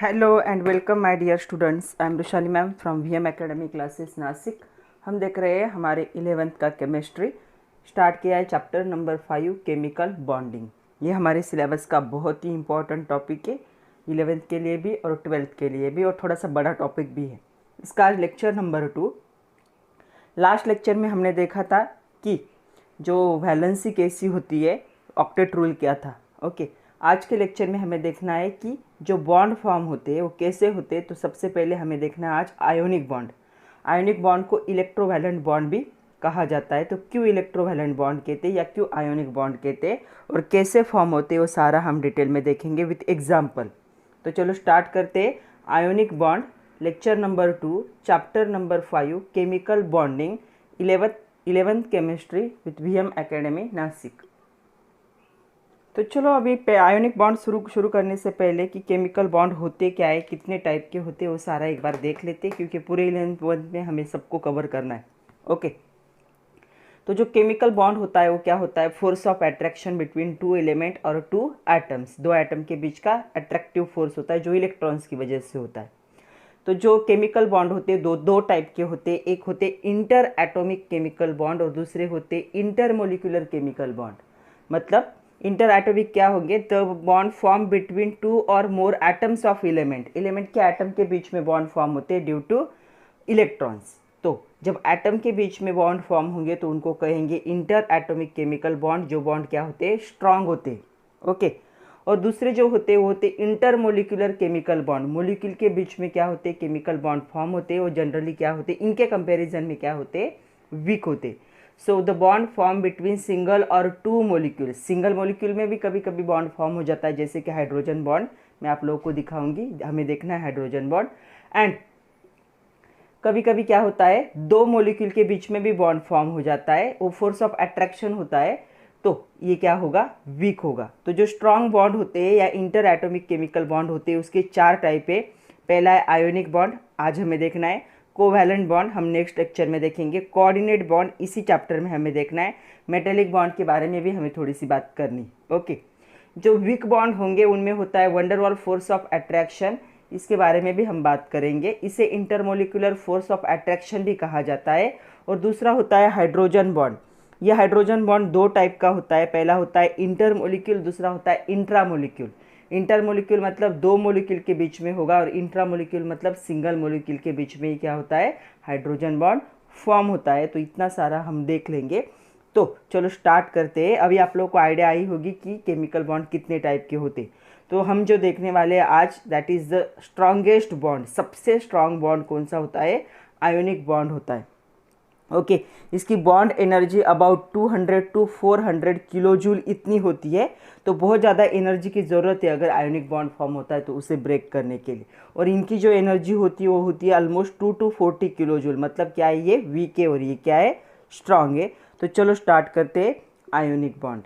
Hello and welcome my dear students. I am Rushali ma'am from VM academy classes Nashik. हम देख रहे हैं हमारे 11th का केमिस्ट्री। स्टार्ट किया है चैप्टर नंबर 5 केमिकल बॉन्डिंग। ये हमारे सिलेबस का बहुत ही इंपॉर्टेंट टॉपिक है, 11th के लिए भी और 12th के लिए भी, और थोड़ा सा बड़ा टॉपिक भी है। इसका आज लेक्चर नंबर 2। लास्ट लेक्चर में हमने देखा था कि जो वैलेंसी कैसी होती है, ऑक्टेट रूल क्या था। ओके, आज के लेक्चर में हमें देखना है कि जो बॉन्ड फॉर्म होते हैं वो कैसे होते हैं। तो सबसे पहले हमें देखना है आज आयोनिक बॉन्ड। आयोनिक बॉन्ड को इलेक्ट्रोवैलेंट बॉन्ड भी कहा जाता है। तो क्यों इलेक्ट्रोवैलेंट बॉन्ड कहते हैं या क्यों आयोनिक बॉन्ड कहते हैं और कैसे फॉर्म होते हैं वो सारा हम डिटेल में देखेंगे विथ एग्जाम्पल। तो चलो स्टार्ट करते हैं। Ionic bond, lecture number 2, chapter number 5, chemical bonding, 11th chemistry with VM academy Nashik. तो चलो अभी आयोनिक बॉन्ड शुरू करने से पहले कि केमिकल बॉन्ड होते क्या है, कितने टाइप के होते हैं, वो सारा एक बार देख लेते हैं, क्योंकि पूरे 11th में हमें सबको कवर करना है। ओके, तो जो केमिकल बॉन्ड होता है वो क्या होता है? Force of attraction between two element और टू एटम्स। दो एटम के बीच का अट्रैक्टिव फोर्स होता है जो इलेक्ट्रॉन्स की वजह से होता है। तो जो केमिकल बॉन्ड होते हैं दो टाइप के होते हैं। एक होते इंटर एटॉमिक केमिकल बॉन्ड और दूसरे होते इंटरमोलिकुलर केमिकल बॉन्ड। मतलब इंटर एटॉमिक क्या होंगे? The bond form between two और more atoms of element. Element के एटम के बीच में बॉन्ड फॉर्म होते हैं ड्यू टू इलेक्ट्रॉन्स। तो जब एटम के बीच में बॉन्ड फॉर्म होंगे तो उनको कहेंगे इंटर एटॉमिक केमिकल बॉन्ड। जो बॉन्ड क्या होते हैं? स्ट्रांग होते हैं। ओके, और दूसरे जो होते हैं वो होते इंटरमोलिकुलर केमिकल बॉन्ड। मोलिक्यूल के बीच में क्या होते हैं? केमिकल बॉन्ड फॉर्म होते हैं। और जनरली क्या होते हैं? इनके कंपैरिजन में क्या होते हैं? वीक होते। So the bond form between single और टू मोलिक्यूल। सिंगल मोलिक्यूल में भी कभी कभी बॉन्ड फॉर्म हो जाता है, जैसे कि हाइड्रोजन बॉन्ड। मैं आप लोगों को दिखाऊंगी, हमें देखना है हाइड्रोजन बॉन्ड। एंड कभी कभी क्या होता है? दो मोलिक्यूल के बीच में भी बॉन्ड फॉर्म हो जाता है, वो फोर्स ऑफ अट्रैक्शन होता है, तो ये क्या होगा? वीक होगा। तो जो स्ट्रांग बॉन्ड होते हैं या इंटर एटॉमिक केमिकल बॉन्ड होते हैं उसके 4 टाइप है। पहला है आयोनिक बॉन्ड, आज हमें देखना है। कोवैलेंट बॉन्ड हम नेक्स्ट लेक्चर में देखेंगे। कोऑर्डिनेट बॉन्ड इसी चैप्टर में हमें देखना है। मेटेलिक बॉन्ड के बारे में भी हमें थोड़ी सी बात करनी। ओके, जो वीक बॉन्ड होंगे उनमें होता है वंडरवॉल फोर्स ऑफ अट्रैक्शन, इसके बारे में भी हम बात करेंगे। इसे इंटरमोलिकुलर फोर्स ऑफ अट्रैक्शन भी कहा जाता है। और दूसरा होता है हाइड्रोजन बॉन्ड। यह हाइड्रोजन बॉन्ड 2 टाइप का होता है। पहला होता है इंटरमोलिक्यूल, दूसरा होता है इंट्रामोलिक्यूल। इंटरमोलिक्यूल मतलब दो मोलिक्यूल के बीच में होगा, और इंट्रामोलिक्यूल मतलब सिंगल मोलिक्यूल के बीच में ही क्या होता है? हाइड्रोजन बॉन्ड फॉर्म होता है। तो इतना सारा हम देख लेंगे। तो चलो स्टार्ट करते हैं। अभी आप लोगों को आइडिया आई होगी कि केमिकल बॉन्ड कितने टाइप के होते। तो हम जो देखने वाले हैं आज, that is the strongest bond. सबसे स्ट्रॉन्ग बॉन्ड कौन सा होता है? आयोनिक बॉन्ड होता है। ओके, इसकी bond energy about 200 to 400 kilo joule इतनी होती है। तो बहुत ज़्यादा एनर्जी की ज़रूरत है अगर आयोनिक बॉन्ड फॉर्म होता है तो उसे ब्रेक करने के लिए। और इनकी जो एनर्जी होती है वो होती है ऑलमोस्ट 2 to 40 किलो जूल। मतलब क्या है? ये वीक है और ये क्या है? स्ट्रांग है। तो चलो स्टार्ट करते हैं आयोनिक बॉन्ड।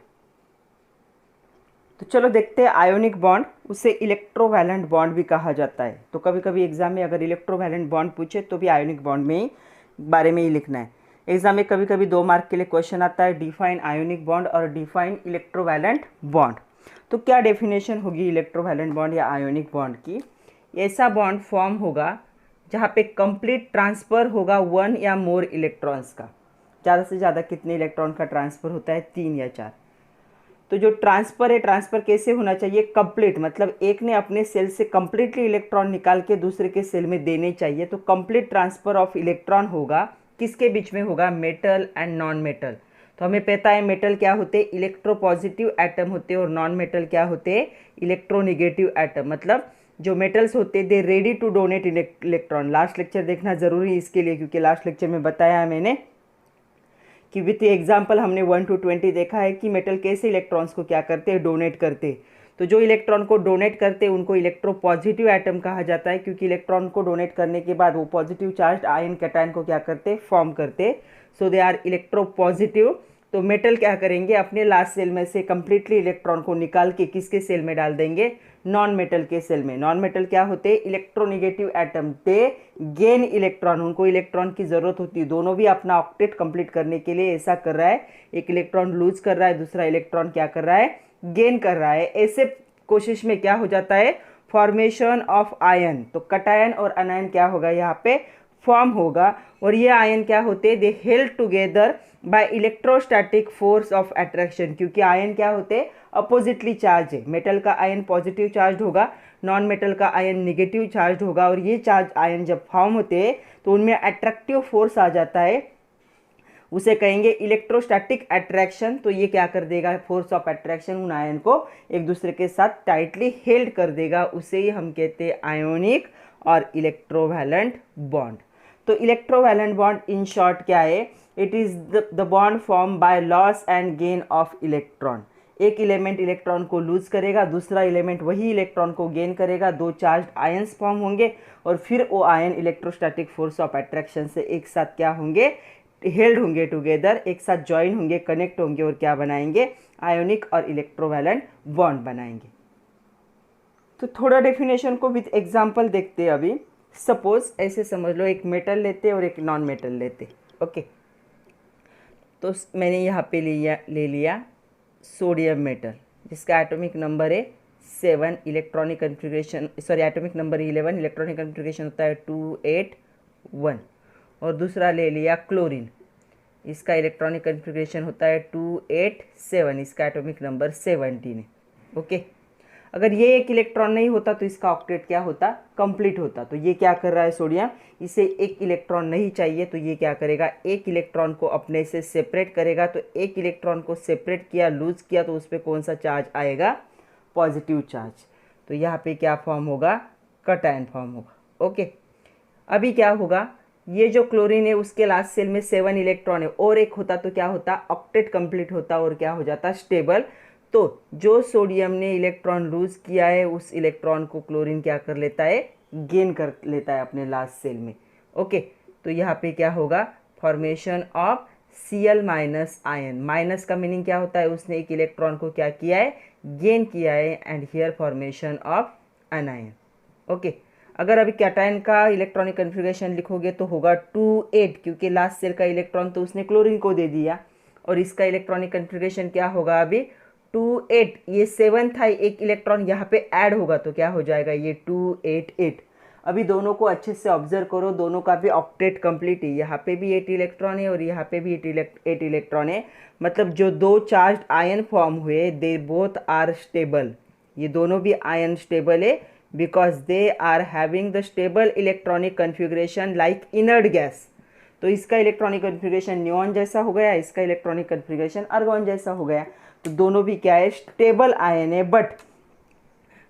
तो चलो देखते हैं आयोनिक बॉन्ड। उसे इलेक्ट्रोवैलेंट बॉन्ड भी कहा जाता है। तो कभी कभी एग्जाम में अगर इलेक्ट्रोवैलेंट बॉन्ड पूछे तो भी आयोनिक बॉन्ड में ही बारे में ही लिखना है। एग्जाम में कभी कभी 2 मार्क के लिए क्वेश्चन आता है, डिफाइन आयोनिक बॉन्ड और डिफाइन इलेक्ट्रोवैलेंट बॉन्ड। तो क्या डेफिनेशन होगी इलेक्ट्रोवैलेंट बॉन्ड या आयोनिक बॉन्ड की? ऐसा बॉन्ड फॉर्म होगा जहाँ पे कंप्लीट ट्रांसफ़र होगा 1 या मोर इलेक्ट्रॉन्स का। ज़्यादा से ज़्यादा कितने इलेक्ट्रॉन का ट्रांसफ़र होता है? 3 या 4। तो जो ट्रांसफ़र है, ट्रांसफ़र कैसे होना चाहिए? कंप्लीट, मतलब एक ने अपने सेल से कंप्लीटली इलेक्ट्रॉन निकाल के दूसरे के सेल में देने चाहिए। तो कंप्लीट ट्रांसफ़र ऑफ इलेक्ट्रॉन होगा, किसके बीच में होगा? Metal and non metal. तो हमें पता है मेटल क्या होते हैं? इलेक्ट्रोपॉजिटिव एटम होते हैं, और नॉन मेटल क्या होते हैं? Electronegative atom. मतलब जो मेटल्स होते हैं they ready to donate electron. Last lecture देखना जरूरी है इसके लिए, क्योंकि लास्ट लेक्चर में बताया है मैंने कि विथ एग्जाम्पल हमने 1 to 20 देखा है कि मेटल कैसे इलेक्ट्रॉन्स को क्या करते हैं? डोनेट करते। तो जो इलेक्ट्रॉन को डोनेट करते हैं उनको इलेक्ट्रोपॉजिटिव एटम कहा जाता है, क्योंकि इलेक्ट्रॉन को डोनेट करने के बाद वो पॉजिटिव चार्ज आयन कैटायन को क्या करते? फॉर्म करते। सो दे आर इलेक्ट्रोपॉजिटिव। तो मेटल क्या करेंगे? अपने लास्ट सेल में से कंप्लीटली इलेक्ट्रॉन को निकाल के किसके सेल में डाल देंगे? नॉन मेटल के सेल में। नॉन मेटल क्या होते हैं? Electronegative atom. दे गेन इलेक्ट्रॉन, उनको इलेक्ट्रॉन की जरूरत होती है। दोनों भी अपना ऑक्टेट कंप्लीट करने के लिए ऐसा कर रहा है, एक इलेक्ट्रॉन लूज कर रहा है, दूसरा इलेक्ट्रॉन क्या कर रहा है? गेन कर रहा है। ऐसे कोशिश में क्या हो जाता है? फॉर्मेशन ऑफ आयन, तो कटायन और अनायन क्या होगा यहाँ पे फॉर्म होगा। और ये आयन क्या होते हैं, दे held together by electrostatic force of attraction, क्योंकि आयन क्या होते हैं अपोजिटली चार्ज है। मेटल का आयन पॉजिटिव चार्ज होगा, नॉन मेटल का आयन निगेटिव चार्ज होगा, और ये चार्ज आयन जब फॉर्म होते हैं तो उनमें अट्रैक्टिव फोर्स आ जाता है, उसे कहेंगे इलेक्ट्रोस्टैटिक अट्रैक्शन। तो ये क्या कर देगा, फोर्स ऑफ अट्रैक्शन उन आयन को एक दूसरे के साथ टाइटली हेल्ड कर देगा, उसे ही हम कहते हैं आयोनिक और इलेक्ट्रोवैलेंट बॉन्ड। तो इलेक्ट्रोवैलेंट बॉन्ड इन शॉर्ट क्या है, it is the bond form by loss and gain of electron. एक एलिमेंट इलेक्ट्रॉन को लूज करेगा, दूसरा एलिमेंट वही इलेक्ट्रॉन को गेन करेगा, दो चार्ज आयंस फॉर्म होंगे और फिर वो ion electrostatic force of attraction से एक साथ क्या होंगे, हेल्ड होंगे टुगेदर, एक साथ ज्वाइन होंगे, कनेक्ट होंगे और क्या बनाएंगे, आयोनिक और इलेक्ट्रोवैलेंट बॉन्ड बनाएंगे। तो थोड़ा डेफिनेशन को विद एग्जांपल देखते हैं अभी। सपोज ऐसे समझ लो, एक मेटल लेते और एक नॉन मेटल लेते, ओके। तो मैंने यहाँ पे ले लिया सोडियम मेटल, जिसका एटॉमिक नंबर है 7, electronic configuration atomic number 11, electronic configuration होता है 281। और दूसरा ले लिया क्लोरीन, इसका इलेक्ट्रॉनिक कन्फिग्रेशन होता है 287, इसका एटॉमिक नंबर 17 है, ओके। अगर ये एक इलेक्ट्रॉन नहीं होता तो इसका ऑक्टेट क्या होता, कंप्लीट होता। तो ये क्या कर रहा है सोडियम, इसे एक इलेक्ट्रॉन नहीं चाहिए, तो ये क्या करेगा, एक इलेक्ट्रॉन को अपने से सेपरेट करेगा। तो एक इलेक्ट्रॉन को सेपरेट किया, लूज किया, तो उस पर कौन सा चार्ज आएगा, पॉजिटिव चार्ज। तो यहाँ पे क्या फॉर्म होगा, कटायन फॉर्म होगा, ओके। अभी क्या होगा, ये जो क्लोरीन है उसके लास्ट सेल में 7 इलेक्ट्रॉन है, और एक होता तो क्या होता, ऑक्टेट कंप्लीट होता और क्या हो जाता, स्टेबल। तो जो सोडियम ने इलेक्ट्रॉन लूज किया है उस इलेक्ट्रॉन को क्लोरीन क्या कर लेता है, गेन कर लेता है अपने लास्ट सेल में, ओके। तो यहाँ पे क्या होगा, formation of Cl minus ion. Minus का मीनिंग क्या होता है, उसने एक इलेक्ट्रॉन को क्या किया है, गेन किया है, and here formation of अनायन, okay. अगर अभी कैटायन का इलेक्ट्रॉनिक कन्फिग्रेशन लिखोगे तो होगा 2,8, क्योंकि लास्ट सेल का इलेक्ट्रॉन तो उसने क्लोरीन को दे दिया, और इसका इलेक्ट्रॉनिक कन्फिग्रेशन क्या होगा अभी 2,8। ये 7 था, एक इलेक्ट्रॉन यहाँ पे ऐड होगा तो क्या हो जाएगा, ये 2,8,8। अभी दोनों को अच्छे से ऑब्जर्व करो, दोनों का भी ऑक्टेट कंप्लीट है, यहाँ पे भी 8 इलेक्ट्रॉन है और यहाँ पे भी 8 इलेक्ट्रॉन है। मतलब जो दो चार्ज आयन फॉर्म हुए, दे बोथ आर स्टेबल, ये दोनों भी आयन स्टेबल है, because they are having the stable electronic configuration like inert gas. तो इसका इलेक्ट्रॉनिक कन्फिग्रेशन न्यूऑन जैसा हो गया, इसका इलेक्ट्रॉनिक कन्फिग्रेशन आर्गॉन जैसा हो गया। तो दोनों भी क्या है, स्टेबल आयन है, but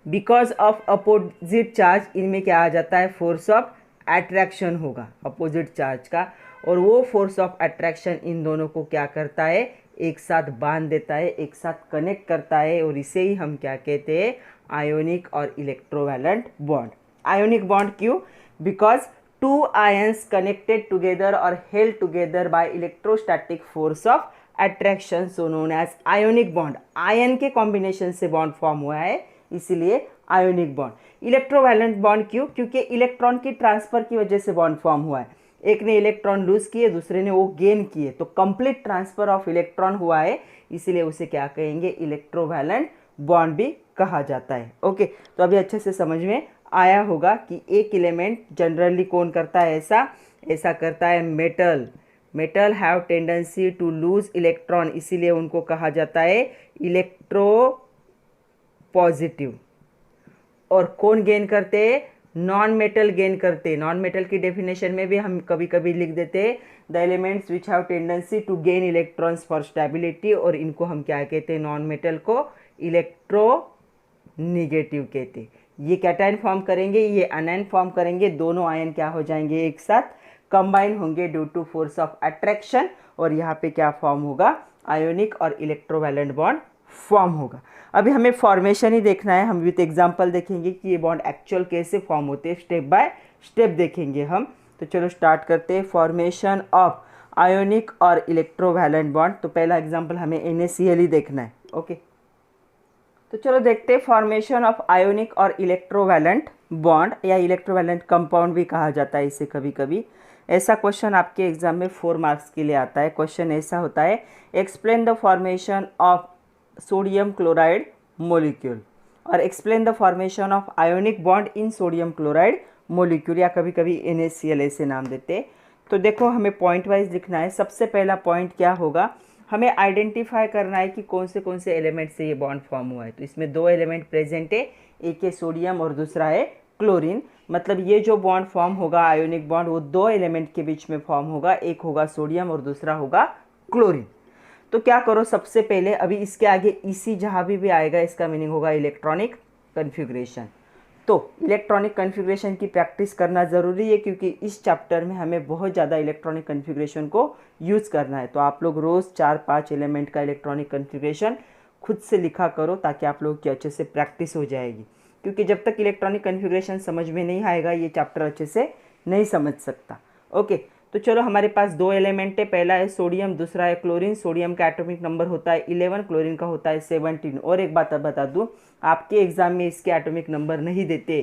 because of opposite charge इनमें क्या आ जाता है, फोर्स ऑफ अट्रैक्शन होगा अपोजिट चार्ज का, और वो फोर्स ऑफ अट्रैक्शन इन दोनों को क्या करता है, एक साथ बांध देता है, एक साथ कनेक्ट करता है, और इसे ही हम क्या कहते हैं, आयोनिक और इलेक्ट्रोवैलेंट बॉन्ड। आयोनिक बॉन्ड क्यों, because two ions connected together और held together by electrostatic force of attraction, so known as ionic bond. Ion के कॉम्बिनेशन से बॉन्ड फॉर्म हुआ है, इसीलिए आयोनिक बॉन्ड। इलेक्ट्रोवैलेंट बॉन्ड क्यों, क्योंकि इलेक्ट्रॉन की ट्रांसफर की वजह से बॉन्ड फॉर्म हुआ है। एक ने इलेक्ट्रॉन लूज किए, दूसरे ने वो गेन किए, तो कंप्लीट ट्रांसफर ऑफ इलेक्ट्रॉन हुआ है, इसीलिए उसे क्या कहेंगे, इलेक्ट्रोवैलेंट बॉन्ड भी कहा जाता है, ओके। तो अभी अच्छे से समझ में आया होगा कि एक एलिमेंट जनरली कौन करता है, ऐसा करता है metal. Metal have tendency to lose electron, इसीलिए उनको कहा जाता है इलेक्ट्रो पॉजिटिव। और कौन गेन करते हैं, नॉन मेटल गेन करते हैं। नॉन मेटल की डेफिनेशन में भी हम कभी कभी लिख देते हैं the elements which have tendency to gain electrons for stability, और इनको हम क्या कहते हैं, नॉन मेटल को इलेक्ट्रो निगेटिव कहते हैं। ये कैटायन फॉर्म करेंगे, ये अनायन फॉर्म करेंगे, दोनों आयन क्या हो जाएंगे, एक साथ कंबाइन होंगे due to force of attraction, और यहाँ पे क्या फॉर्म होगा, आयोनिक और इलेक्ट्रोवैलेंट बॉन्ड फॉर्म होगा। अभी हमें फॉर्मेशन ही देखना है, हम विथ एग्जांपल देखेंगे कि ये बॉन्ड एक्चुअल कैसे फॉर्म होते हैं, स्टेप बाय स्टेप देखेंगे हम। तो चलो स्टार्ट करते हैं, फॉर्मेशन ऑफ आयोनिक और इलेक्ट्रोवैलेंट बॉन्ड। तो पहला एग्जांपल हमें NaCl ही देखना है, ओके। तो चलो देखते हैं फॉर्मेशन ऑफ आयोनिक और इलेक्ट्रोवैलेंट बॉन्ड, या इलेक्ट्रोवैलेंट कंपाउंड भी कहा जाता है इसे कभी कभी। ऐसा क्वेश्चन आपके एग्जाम में 4 मार्क्स के लिए आता है। क्वेश्चन ऐसा होता है, explain the formation of sodium chloride molecule और explain the formation of ionic bond in sodium chloride molecule, या कभी कभी NaCl ऐसे नाम देते हैं। तो देखो हमें पॉइंट वाइज लिखना है। सबसे पहला पॉइंट क्या होगा, हमें आइडेंटिफाई करना है कि कौन से एलिमेंट से ये बॉन्ड फॉर्म हुआ है। तो इसमें दो एलिमेंट प्रेजेंट है, एक है सोडियम और दूसरा है क्लोरीन। मतलब ये जो बॉन्ड फॉर्म होगा आयोनिक बॉन्ड, वो दो एलिमेंट के बीच में फॉर्म होगा, एक होगा सोडियम और दूसरा होगा क्लोरीन। तो क्या करो, सबसे पहले अभी इसके आगे इसी जहाँ भी आएगा इसका मीनिंग होगा इलेक्ट्रॉनिक कन्फिग्रेशन। तो इलेक्ट्रॉनिक कन्फिग्रेशन की प्रैक्टिस करना ज़रूरी है, क्योंकि इस चैप्टर में हमें बहुत ज़्यादा इलेक्ट्रॉनिक कन्फिग्रेशन को यूज़ करना है। तो आप लोग रोज़ 4-5 एलिमेंट का इलेक्ट्रॉनिक कन्फिग्रेशन खुद से लिखा करो, ताकि आप लोग की अच्छे से प्रैक्टिस हो जाएगी। क्योंकि जब तक इलेक्ट्रॉनिक कन्फिग्रेशन समझ में नहीं आएगा, ये चैप्टर अच्छे से नहीं समझ सकता। ओके, तो चलो हमारे पास दो एलिमेंट है, पहला है सोडियम, दूसरा है क्लोरीन। सोडियम का एटॉमिक नंबर होता है 11, क्लोरीन का होता है 17। और एक बात बता दूं, आपके एग्जाम में इसके एटॉमिक नंबर नहीं देते।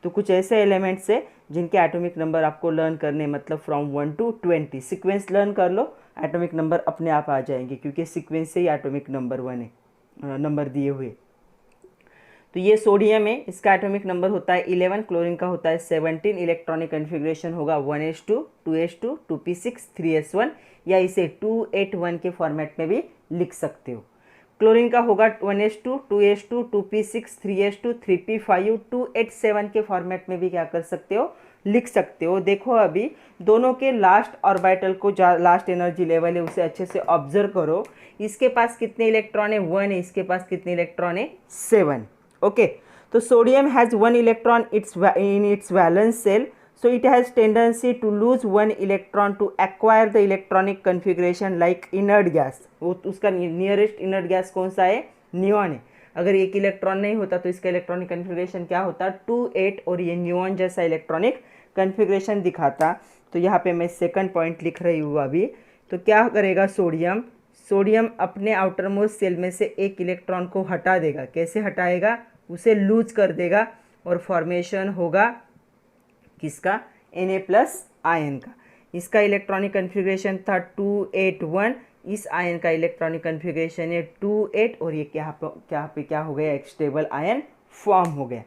तो कुछ ऐसे एलिमेंट्स है जिनके एटॉमिक नंबर आपको लर्न करने, मतलब फ्रॉम 1 to 20 सीक्वेंस लर्न कर लो, एटॉमिक नंबर अपने आप आ जाएंगे, क्योंकि सीक्वेंस से ही एटॉमिक नंबर 1 है नंबर दिए हुए। तो ये सोडियम है, इसका एटॉमिक नंबर होता है 11, क्लोरीन का होता है 17। इलेक्ट्रॉनिक कन्फिग्रेशन होगा 1s2 2s2 2p6 3s1, या इसे 281 के फॉर्मेट में भी लिख सकते हो। क्लोरीन का होगा 1s2 2s2 2p6 3s2 3p5 287 के फॉर्मेट में भी क्या कर सकते हो, लिख सकते हो। देखो अभी दोनों के लास्ट ऑर्बिटल को, लास्ट एनर्जी लेवल है उसे अच्छे से ऑब्जर्व करो। इसके पास कितने इलेक्ट्रॉन है, 1 है, इसके पास कितने इलेक्ट्रॉन है, 7। ओके, तो sodium has 1 electron in its valence shell, so it has tendency to lose 1 electron to acquire the electronic configuration like inert gas। वो उसका नियरेस्ट इनर्ट गैस कौन सा है, नियॉन है। अगर एक इलेक्ट्रॉन नहीं होता तो इसका इलेक्ट्रॉनिक कन्फिग्रेशन क्या होता, 2-8, और ये नियॉन जैसा इलेक्ट्रॉनिक कन्फिग्रेशन दिखाता। तो यहाँ पे मैं सेकंड पॉइंट लिख रही हूँ अभी। तो क्या करेगा सोडियम, सोडियम अपने आउटर मोस्ट सेल में से एक इलेक्ट्रॉन को हटा देगा। कैसे हटाएगा, उसे लूज कर देगा, और फॉर्मेशन होगा किसका, Na+ आयन का। इसका इलेक्ट्रॉनिक कन्फिग्रेशन था 281, इस आयन का इलेक्ट्रॉनिक कन्फिग्रेशन है 28, और ये क्या हो गया, एक स्टेबल आयन फॉर्म हो गया।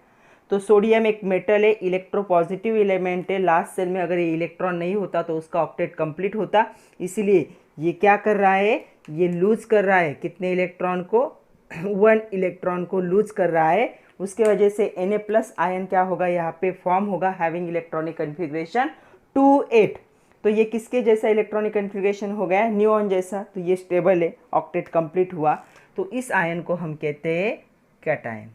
तो सोडियम एक मेटल है, इलेक्ट्रोपॉजिटिव एलिमेंट है। लास्ट सेल में अगर ये इलेक्ट्रॉन नहीं होता तो उसका ऑक्टेट कंप्लीट होता, इसीलिए ये क्या कर रहा है, ये लूज कर रहा है कितने इलेक्ट्रॉन को, 1 इलेक्ट्रॉन को लूज कर रहा है। उसके वजह से Na+ आयन क्या होगा, यहाँ पे फॉर्म होगा, हैविंग इलेक्ट्रॉनिक कन्फिग्रेशन 2-8। तो ये किसके जैसा इलेक्ट्रॉनिक कन्फिग्रेशन हो गया, नियॉन जैसा। तो ये स्टेबल है, ऑक्टेट कंप्लीट हुआ। तो इस आयन को हम कहते हैं cation.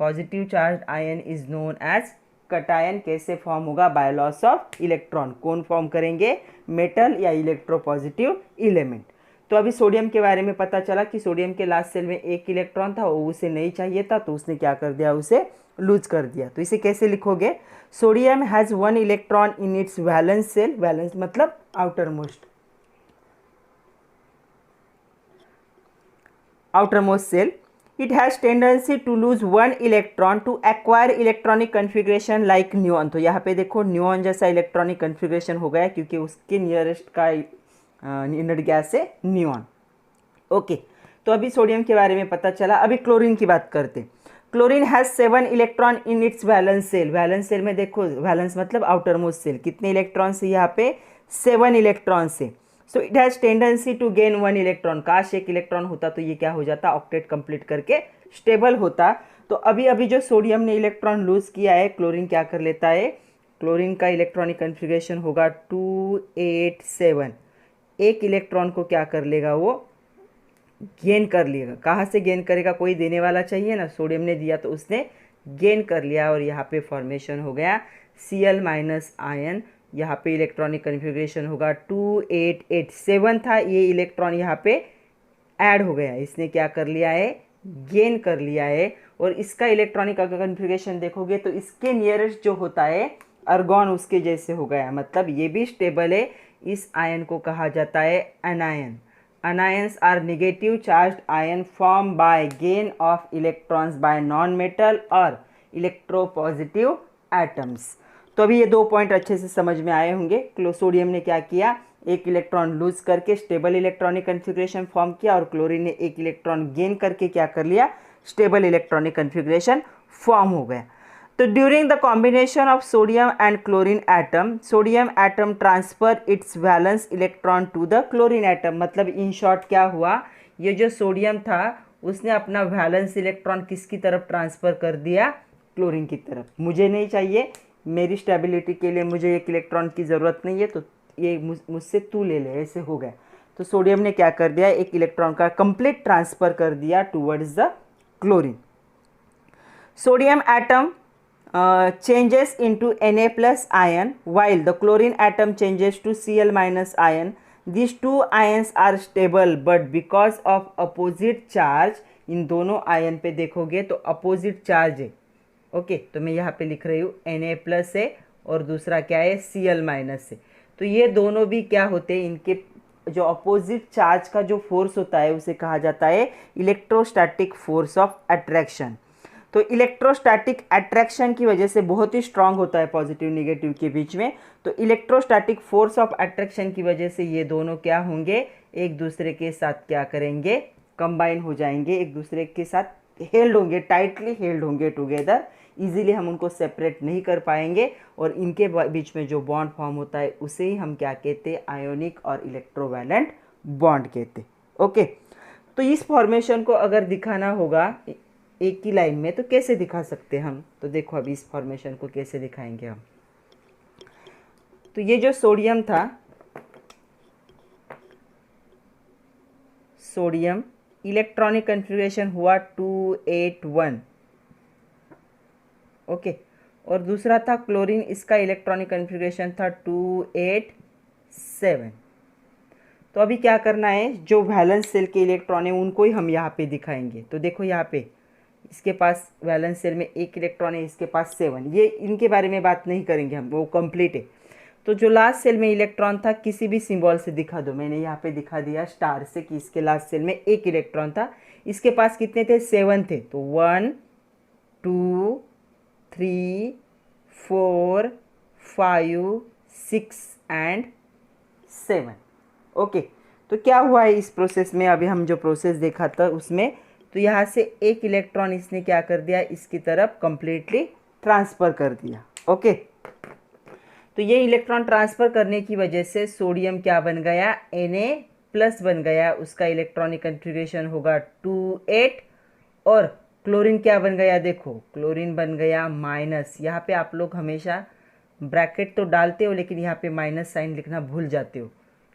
Positive charge ion is known as cation. कैसे फॉर्म होगा, बाय लॉस ऑफ इलेक्ट्रॉन। कौन फॉर्म करेंगे, मेटल या इलेक्ट्रोपॉजिटिव एलिमेंट। तो अभी सोडियम के बारे में पता चला कि सोडियम के लास्ट सेल में एक इलेक्ट्रॉन था, वो उसे नहीं चाहिए था, तो उसने क्या कर दिया, उसे लूज कर दिया। तो इसे कैसे लिखोगे, sodium has 1 electron in its valence shell, valence मतलब outermost shell. It has tendency to lose 1 electron to acquire electronic configuration like neon। तो यहाँ पे देखो न्यूऑन जैसा इलेक्ट्रॉनिक कन्फिग्रेशन हो गया, क्योंकि उसके नियरेस्ट का इनर्ट गैस है नियॉन। ओके, तो अभी सोडियम के बारे में पता चला। अभी क्लोरीन की बात करते। Chlorine has 7 electron in its valence shell. Valence shell में देखो, वैलेंस मतलब आउटर मोस्ट सेल, कितने इलेक्ट्रॉन से, यहाँ पे 7 इलेक्ट्रॉन से। So it has tendency to gain 1 electron. काश एक इलेक्ट्रॉन होता तो ये क्या हो जाता, ऑक्टेट कंप्लीट करके स्टेबल होता। तो अभी जो सोडियम ने इलेक्ट्रॉन लूज किया है, क्लोरीन क्या कर लेता है, क्लोरीन का इलेक्ट्रॉनिक कन्फिग्रेशन होगा 287। एक इलेक्ट्रॉन को क्या कर लेगा, वो गेन कर लेगा। कहाँ से गेन करेगा, कोई देने वाला चाहिए ना, सोडियम ने दिया तो उसने गेन कर लिया, और यहाँ पे फॉर्मेशन हो गया Cl- आयन। यहाँ पे इलेक्ट्रॉनिक कन्फिग्रेशन होगा 2887 था, ये इलेक्ट्रॉन यहाँ पे ऐड हो गया, इसने क्या कर लिया है, गेन कर लिया है। और इसका इलेक्ट्रॉनिक अगर कन्फिग्रेशन देखोगे तो इसके नियरेस्ट जो होता है अर्गॉन उसके जैसे हो गया, मतलब ये भी स्टेबल है। इस आयन को कहा जाता है anion. Anions are negative charged ion formed by gain of electrons by non-metal और electropositive atoms। तो अभी ये दो पॉइंट अच्छे से समझ में आए होंगे। सोडियम ने क्या किया, एक इलेक्ट्रॉन लूज करके स्टेबल इलेक्ट्रॉनिक कन्फिग्रेशन फॉर्म किया और क्लोरीन ने एक इलेक्ट्रॉन गेन करके क्या कर लिया, स्टेबल इलेक्ट्रॉनिक कन्फिग्रेशन फॉर्म हो गया। तो during the combination of sodium and chlorine atom, sodium atom transfer its valence electron to the chlorine atom. मतलब इन शॉर्ट क्या हुआ, ये जो सोडियम था उसने अपना वैलेंस इलेक्ट्रॉन किसकी तरफ ट्रांसफ़र कर दिया, क्लोरीन की तरफ। मुझे नहीं चाहिए, मेरी स्टेबिलिटी के लिए मुझे एक इलेक्ट्रॉन की ज़रूरत नहीं है, तो ये मुझसे तू ले ले, ऐसे हो गया। तो सोडियम ने क्या कर दिया, एक इलेक्ट्रॉन का कंप्लीट ट्रांसफ़र कर दिया towards the chlorine. Sodium atom changes into Na plus ion while the chlorine atom changes to Cl minus ion. These two ions are stable but because of opposite charge, इन दोनों ion पे देखोगे तो opposite charge है। Okay, तो मैं यहाँ पे लिख रही हूँ Na प्लस है और दूसरा क्या है, Cl माइनस है। तो ये दोनों भी क्या होते हैं, इनके जो अपोजिट चार्ज का जो फोर्स होता है उसे कहा जाता है इलेक्ट्रोस्टैटिक फोर्स ऑफ अट्रैक्शन। तो इलेक्ट्रोस्टैटिक अट्रैक्शन की वजह से बहुत ही स्ट्रांग होता है पॉजिटिव निगेटिव के बीच में। तो इलेक्ट्रोस्टैटिक फोर्स ऑफ अट्रैक्शन की वजह से ये दोनों क्या होंगे, एक दूसरे के साथ क्या करेंगे, कंबाइन हो जाएंगे, एक दूसरे के साथ हेल्ड होंगे, टाइटली हेल्ड होंगे टुगेदर। इजीली हम उनको सेपरेट नहीं कर पाएंगे और इनके बीच में जो बॉन्ड फॉर्म होता है उसे ही हम क्या कहते हैं, आयोनिक और इलेक्ट्रोवैलेंट बॉन्ड कहते। ओके, तो इस फॉर्मेशन को अगर दिखाना होगा एक ही लाइन में तो कैसे दिखा सकते हैं हम, तो देखो अभी इस फॉर्मेशन को कैसे दिखाएंगे हम। तो ये जो सोडियम था, सोडियम इलेक्ट्रॉनिक कन्फिग्रेशन हुआ 281, ओके, और दूसरा था क्लोरीन, इसका इलेक्ट्रॉनिक कन्फिग्रेशन था 287। तो अभी क्या करना है, जो वैलेंस सेल के इलेक्ट्रॉन है उनको ही हम यहाँ पे दिखाएंगे। तो देखो यहाँ पे इसके पास वैलेंस सेल में एक इलेक्ट्रॉन है, इसके पास 7, ये इनके बारे में बात नहीं करेंगे हम, वो कंप्लीट है। तो जो लास्ट सेल में इलेक्ट्रॉन था किसी भी सिंबल से दिखा दो, मैंने यहाँ पे दिखा दिया स्टार से कि इसके लास्ट सेल में एक इलेक्ट्रॉन था, इसके पास कितने थे, 7 थे। तो 1 2 3 4 5 6 एंड 7। ओके, तो क्या हुआ है इस प्रोसेस में, अभी हम जो प्रोसेस देखा था उसमें, तो यहाँ से एक इलेक्ट्रॉन इसने क्या कर दिया, इसकी तरफ कंप्लीटली ट्रांसफ़र कर दिया। ओके, तो ये इलेक्ट्रॉन ट्रांसफ़र करने की वजह से सोडियम क्या बन गया, Na प्लस बन गया, उसका इलेक्ट्रॉनिक कन्फिग्रेशन होगा 28, और क्लोरीन क्या बन गया, देखो क्लोरीन बन गया माइनस। यहाँ पे आप लोग हमेशा ब्रैकेट तो डालते हो लेकिन यहाँ पे माइनस साइन लिखना भूल जाते हो।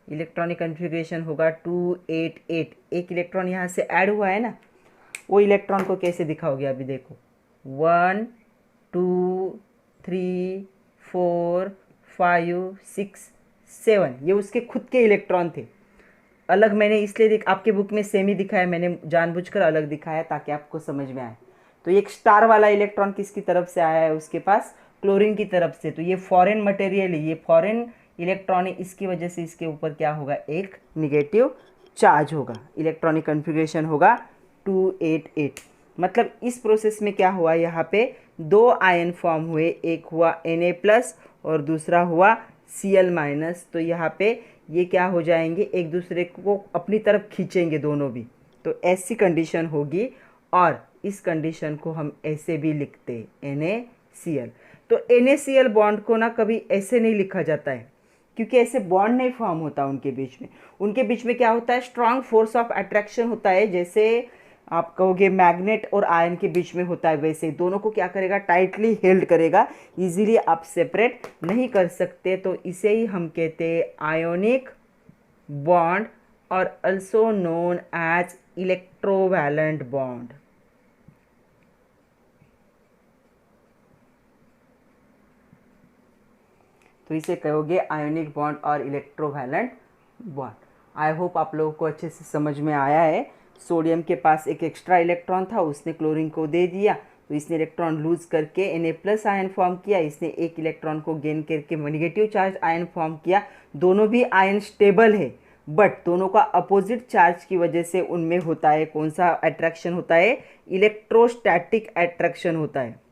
इलेक्ट्रॉनिक कन्फिग्रेशन होगा 288, एक इलेक्ट्रॉन यहाँ से ऐड हुआ है ना, वो इलेक्ट्रॉन को कैसे दिखाओगे, अभी देखो 1 2 3 4 5 6 7, ये उसके खुद के इलेक्ट्रॉन थे। अलग मैंने इसलिए आपके बुक में सेम ही दिखाया, मैंने जानबूझकर अलग दिखाया ताकि आपको समझ में आए। तो एक स्टार वाला इलेक्ट्रॉन किसकी तरफ से आया है, उसके पास क्लोरीन की तरफ से। तो ये फॉरेन मटेरियल है, ये फॉरेन इलेक्ट्रॉन है, इसकी वजह से इसके ऊपर क्या होगा, एक निगेटिव चार्ज होगा, इलेक्ट्रॉनिक कन्फिग्रेशन होगा 288। मतलब इस प्रोसेस में क्या हुआ, यहाँ पे दो आयन फॉर्म हुए, एक हुआ Na प्लस और दूसरा हुआ Cl माइनस। तो यहाँ पे ये क्या हो जाएंगे, एक दूसरे को अपनी तरफ खींचेंगे दोनों भी, तो ऐसी कंडीशन होगी। और इस कंडीशन को हम ऐसे भी लिखते NaCl। तो NaCl बॉन्ड को ना कभी ऐसे नहीं लिखा जाता है क्योंकि ऐसे बॉन्ड नहीं फॉर्म होता उनके बीच में। उनके बीच में क्या होता है, स्ट्रांग फोर्स ऑफ अट्रैक्शन होता है, जैसे आप कहोगे मैग्नेट और आयन के बीच में होता है, वैसे दोनों को क्या करेगा, टाइटली हेल्ड करेगा, इजीली आप सेपरेट नहीं कर सकते। तो इसे ही हम कहते हैं आयोनिक बॉन्ड और also known as electrovalent bond. तो इसे कहोगे आयोनिक बॉन्ड और इलेक्ट्रोवैलेंट बॉन्ड। आई होप आप लोगों को अच्छे से समझ में आया है। सोडियम के पास एक एक्स्ट्रा इलेक्ट्रॉन था, उसने क्लोरीन को दे दिया, तो इसने इलेक्ट्रॉन लूज करके Na प्लस आयन फॉर्म किया, इसने एक इलेक्ट्रॉन को गेन करके निगेटिव चार्ज आयन फॉर्म किया। दोनों भी आयन स्टेबल है, बट दोनों का अपोजिट चार्ज की वजह से उनमें होता है कौन सा अट्रैक्शन होता है, इलेक्ट्रोस्टैटिक अट्रैक्शन होता है।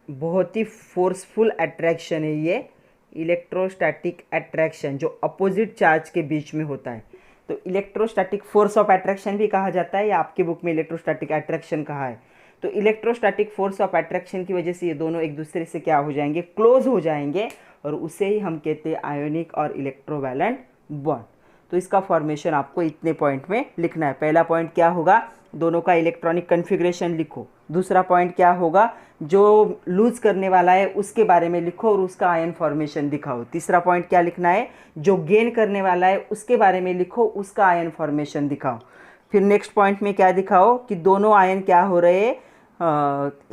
बहुत ही फोर्सफुल अट्रैक्शन है ये, इलेक्ट्रोस्टैटिक अट्रैक्शन जो अपोजिट चार्ज के बीच में होता है, तो इलेक्ट्रोस्टैटिक फोर्स ऑफ अट्रैक्शन भी कहा जाता है, या आपकी बुक में इलेक्ट्रोस्टैटिक अट्रैक्शन कहा है। तो इलेक्ट्रोस्टैटिक फोर्स ऑफ अट्रैक्शन की वजह से ये दोनों एक दूसरे से क्या हो जाएंगे, क्लोज हो जाएंगे, और उसे ही हम कहते हैं आयोनिक और इलेक्ट्रोवैलेंट बॉन्ड। तो इसका फॉर्मेशन आपको इतने पॉइंट में लिखना है। पहला पॉइंट क्या होगा, दोनों का इलेक्ट्रॉनिक कन्फिग्रेशन लिखो। दूसरा पॉइंट क्या होगा, जो लूज करने वाला है उसके बारे में लिखो और उसका आयन फॉर्मेशन दिखाओ। तीसरा पॉइंट क्या लिखना है, जो गेन करने वाला है उसके बारे में लिखो, उसका आयन फॉर्मेशन दिखाओ। फिर नेक्स्ट पॉइंट में क्या दिखाओ कि दोनों आयन क्या हो रहे,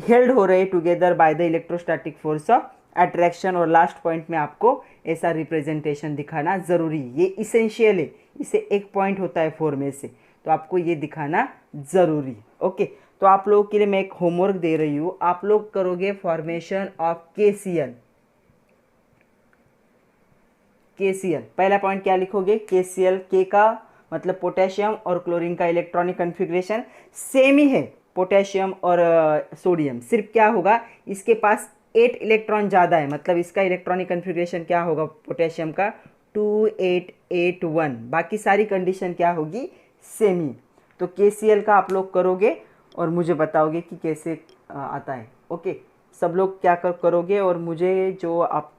हेल्ड हो रहे together by the electrostatic force of attraction. और लास्ट पॉइंट में आपको ऐसा रिप्रेजेंटेशन दिखाना ज़रूरी है, ये इसेंशियल है, इसे एक पॉइंट होता है 4 में से, तो आपको ये दिखाना ज़रूरी है। ओके, तो आप लोगों के लिए मैं एक होमवर्क दे रही हूँ, आप लोग करोगे फॉर्मेशन ऑफ KCl। पहला पॉइंट क्या लिखोगे, KCl, के का मतलब पोटेशियम और क्लोरीन का इलेक्ट्रॉनिक कन्फिग्रेशन सेम ही है, पोटेशियम और सोडियम, सिर्फ क्या होगा इसके पास 8 इलेक्ट्रॉन ज़्यादा है, मतलब इसका इलेक्ट्रॉनिक कन्फिग्रेशन क्या होगा पोटेशियम का 2881, बाकी सारी कंडीशन क्या होगी सेम ही। तो KCl का आप लोग करोगे और मुझे बताओगे कि कैसे आता है। ओके, सब लोग क्या करोगे और मुझे जो आप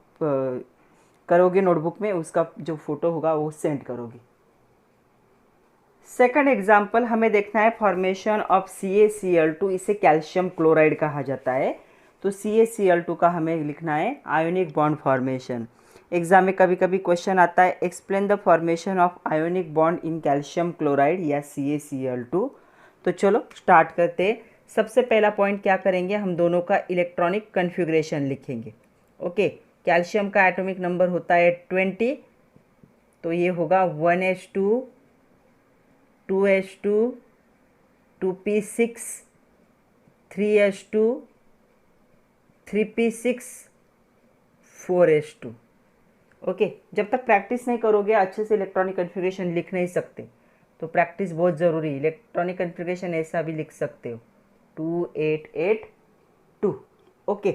करोगे नोटबुक में उसका जो फोटो होगा वो सेंड करोगे। सेकंड एग्जाम्पल हमें देखना है फॉर्मेशन ऑफ CaCl2, इसे कैल्शियम क्लोराइड कहा जाता है। तो CaCl2 का हमें लिखना है आयोनिक बॉन्ड फॉर्मेशन। एग्जाम में कभी कभी क्वेश्चन आता है, explain the formation of ionic bond in calcium chloride या CaCl2। तो चलो स्टार्ट करते हैं। सबसे पहला पॉइंट क्या करेंगे, हम दोनों का इलेक्ट्रॉनिक कन्फिग्रेशन लिखेंगे। ओके, कैल्शियम का एटॉमिक नंबर होता है 20, तो ये होगा 1s2 2s2 2p6 3s2 3p6 4s2। Okay, जब तक प्रैक्टिस नहीं करोगे अच्छे से इलेक्ट्रॉनिक कन्फिग्रेशन लिख नहीं सकते, तो प्रैक्टिस बहुत ज़रूरी है। इलेक्ट्रॉनिक कन्फिग्रेशन ऐसा भी लिख सकते हो 2882। ओके,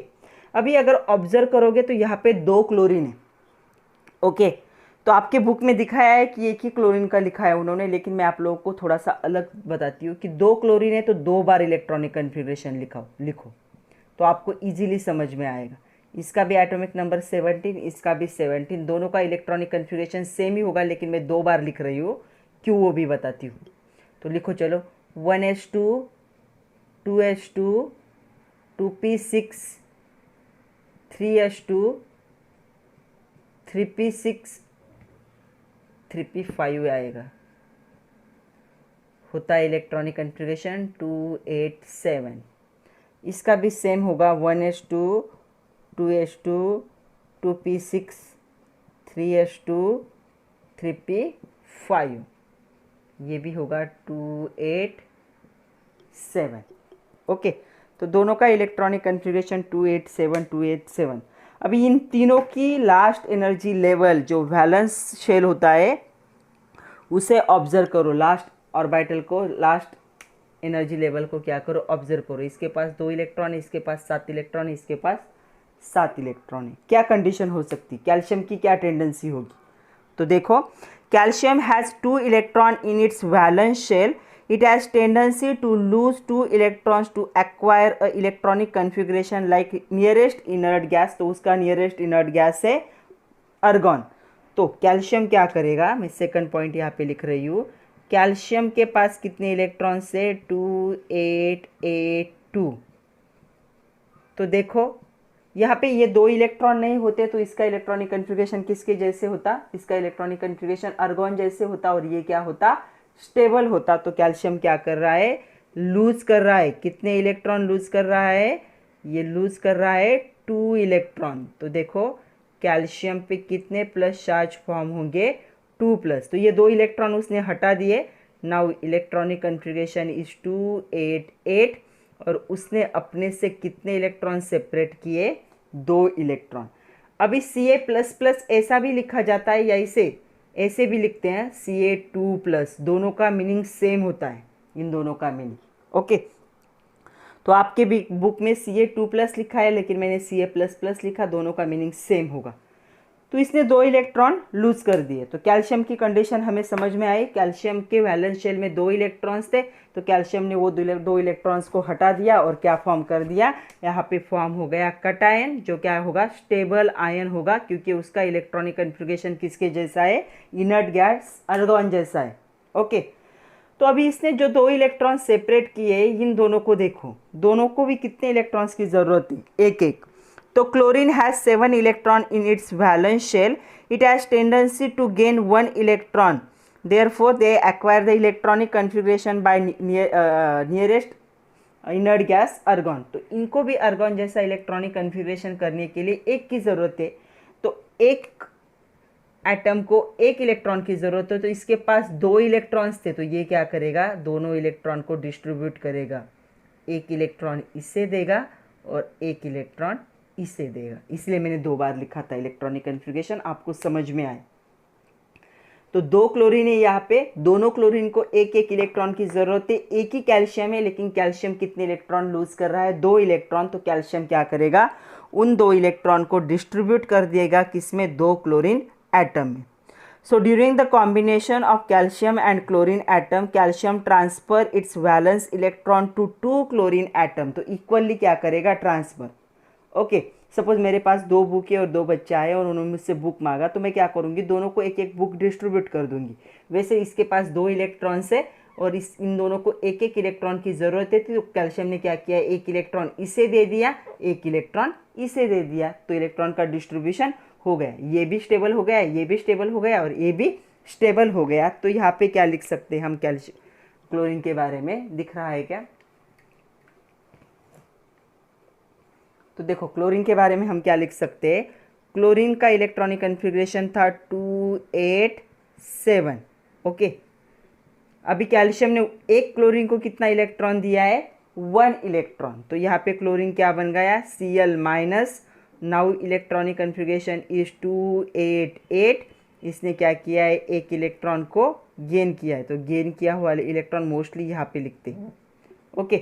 अभी अगर ऑब्जर्व करोगे तो यहाँ पे 2 क्लोरीन है। ओके, तो आपके बुक में दिखाया है कि एक ही क्लोरीन का लिखा है उन्होंने, लेकिन मैं आप लोगों को थोड़ा सा अलग बताती हूँ कि 2 क्लोरीन है तो 2 बार इलेक्ट्रॉनिक कन्फिग्रेशन लिखो, तो आपको इजीली समझ में आएगा। इसका भी एटॉमिक नंबर 17, इसका भी 17, दोनों का इलेक्ट्रॉनिक कन्फिग्रेशन सेम ही होगा, लेकिन मैं 2 बार लिख रही हूँ, क्यों वो भी बताती हूँ। तो लिखो चलो 1s2 2s2 2p6 3s2 3p6 3p5 आएगा, होता है इलेक्ट्रॉनिक कन्फिग्रेशन 287। इसका भी सेम होगा 1s2 2s2 2p6 3s2 3p5, ये भी होगा 287। ओके, तो दोनों का इलेक्ट्रॉनिक कन्फिग्रेशन 287। अभी इन तीनों की लास्ट एनर्जी लेवल जो वैलेंस शेल होता है उसे ऑब्जर्व करो, लास्ट ऑर्बिटल को, लास्ट एनर्जी लेवल को क्या करो ऑब्जर्व करो। इसके पास 2 इलेक्ट्रॉन, इसके पास 7 इलेक्ट्रॉन, इसके पास 7 इलेक्ट्रॉन है। क्या कंडीशन हो सकती, कैल्शियम की क्या टेंडेंसी होगी, तो देखो calcium has 2 electron in its valence shell, it has tendency to lose 2 electrons to acquire a electronic configuration like nearest inert gas, तो उसका nearest inert gas है अर्गॉन। तो कैल्शियम क्या करेगा, मैं सेकंड पॉइंट यहाँ पे लिख रही हूँ, कैल्शियम के पास कितने इलेक्ट्रॉन्स है 2882। तो देखो यहाँ पे ये 2 इलेक्ट्रॉन नहीं होते तो इसका इलेक्ट्रॉनिक कन्फिग्रेशन किसके जैसे होता, इसका इलेक्ट्रॉनिक कन्फिग्रेशन अर्गॉन जैसे होता, और ये क्या होता स्टेबल होता। तो कैल्शियम क्या कर रहा है, लूज कर रहा है, कितने इलेक्ट्रॉन लूज कर रहा है, ये लूज कर रहा है 2 इलेक्ट्रॉन। तो देखो कैल्शियम पे कितने प्लस चार्ज फॉर्म होंगे 2+, तो ये 2 इलेक्ट्रॉन उसने हटा दिए। नाउ इलेक्ट्रॉनिक कन्फिग्रेशन इज 288, और उसने अपने से कितने इलेक्ट्रॉन सेपरेट किए 2 इलेक्ट्रॉन। अभी Ca++ ऐसा भी लिखा जाता है या इसे ऐसे भी लिखते हैं Ca2+, दोनों का मीनिंग सेम होता है, इन दोनों का मीनिंग। ओके, तो आपके भी बुक में Ca2+ लिखा है, लेकिन मैंने Ca++ लिखा, दोनों का मीनिंग सेम होगा। तो इसने 2 इलेक्ट्रॉन लूज कर दिए। तो कैल्शियम की कंडीशन हमें समझ में आई। कैल्शियम के वैलेंस शेल में 2 इलेक्ट्रॉन्स थे, तो कैल्शियम ने वो 2 इलेक्ट्रॉन्स को हटा दिया और क्या फॉर्म कर दिया, यहाँ पे फॉर्म हो गया कटायन, जो क्या होगा, स्टेबल आयन होगा, क्योंकि उसका इलेक्ट्रॉनिक कन्फिग्रेशन किसके जैसा है, इनर्ट गैस आर्गन जैसा है। ओके, तो अभी इसने जो 2 इलेक्ट्रॉन सेपरेट किए, इन दोनों को देखो, दोनों को भी कितने इलेक्ट्रॉन्स की जरूरत थी, एक एक। तो chlorine has 7 electron in its valence shell, it has tendency to gain 1 electron, therefore they acquire the electronic configuration by nearest inert gas argon. तो इनको भी आर्गन जैसा इलेक्ट्रॉनिक कन्फिग्रेशन करने के लिए एक की जरूरत है, तो एक एटम को 1 इलेक्ट्रॉन की ज़रूरत है, तो इसके पास 2 इलेक्ट्रॉन्स थे, तो ये क्या करेगा, दोनों इलेक्ट्रॉन को डिस्ट्रीब्यूट करेगा, 1 इलेक्ट्रॉन इसे देगा और 1 इलेक्ट्रॉन इसे देगा। इसलिए मैंने 2 बार लिखा था इलेक्ट्रॉनिक कन्फिग्रेशन, आपको समझ में आए। तो 2 क्लोरीन है यहाँ पे, दोनों क्लोरीन को 1-1 इलेक्ट्रॉन की ज़रूरत है। एक ही कैल्शियम है, लेकिन कैल्शियम कितने इलेक्ट्रॉन लूज कर रहा है, 2 इलेक्ट्रॉन। तो कैल्शियम क्या करेगा, उन 2 इलेक्ट्रॉन को डिस्ट्रीब्यूट कर देगा, किसमें, 2 क्लोरीन एटम में। So during the combination of calcium and chlorine atom, calcium transfer its valence electron to 2 chlorine atom। तो इक्वली क्या करेगा, ट्रांसफर। ओके, सपोज मेरे पास 2 बुक है और 2 बच्चे आए और उन्होंने मुझसे बुक मांगा, तो मैं क्या करूँगी, दोनों को 1-1 बुक डिस्ट्रीब्यूट कर दूंगी। वैसे इसके पास 2 इलेक्ट्रॉन्स है और इन दोनों को 1-1 इलेक्ट्रॉन की ज़रूरत है, तो कैल्शियम ने क्या किया, 1 इलेक्ट्रॉन इसे दे दिया, 1 इलेक्ट्रॉन इसे दे दिया, तो इलेक्ट्रॉन का डिस्ट्रीब्यूशन हो गया। ये भी स्टेबल हो गया, ये भी स्टेबल हो गया और ये भी स्टेबल हो गया। तो यहाँ पे क्या लिख सकते हैं हम, क्लोरीन के बारे में दिख रहा है क्या, तो देखो क्लोरीन के बारे में हम क्या लिख सकते हैं, क्लोरीन का इलेक्ट्रॉनिक कन्फिग्रेशन था 287। ओके, अभी कैल्शियम ने 1 क्लोरीन को कितना इलेक्ट्रॉन दिया है, 1 इलेक्ट्रॉन। तो यहाँ पे क्लोरीन क्या बन गया, Cl-। Now electronic configuration is 288। इसने क्या किया है, 1 इलेक्ट्रॉन को गेन किया है, तो गेन किया हुआ इलेक्ट्रॉन मोस्टली यहाँ पे लिखते हैं। ओके,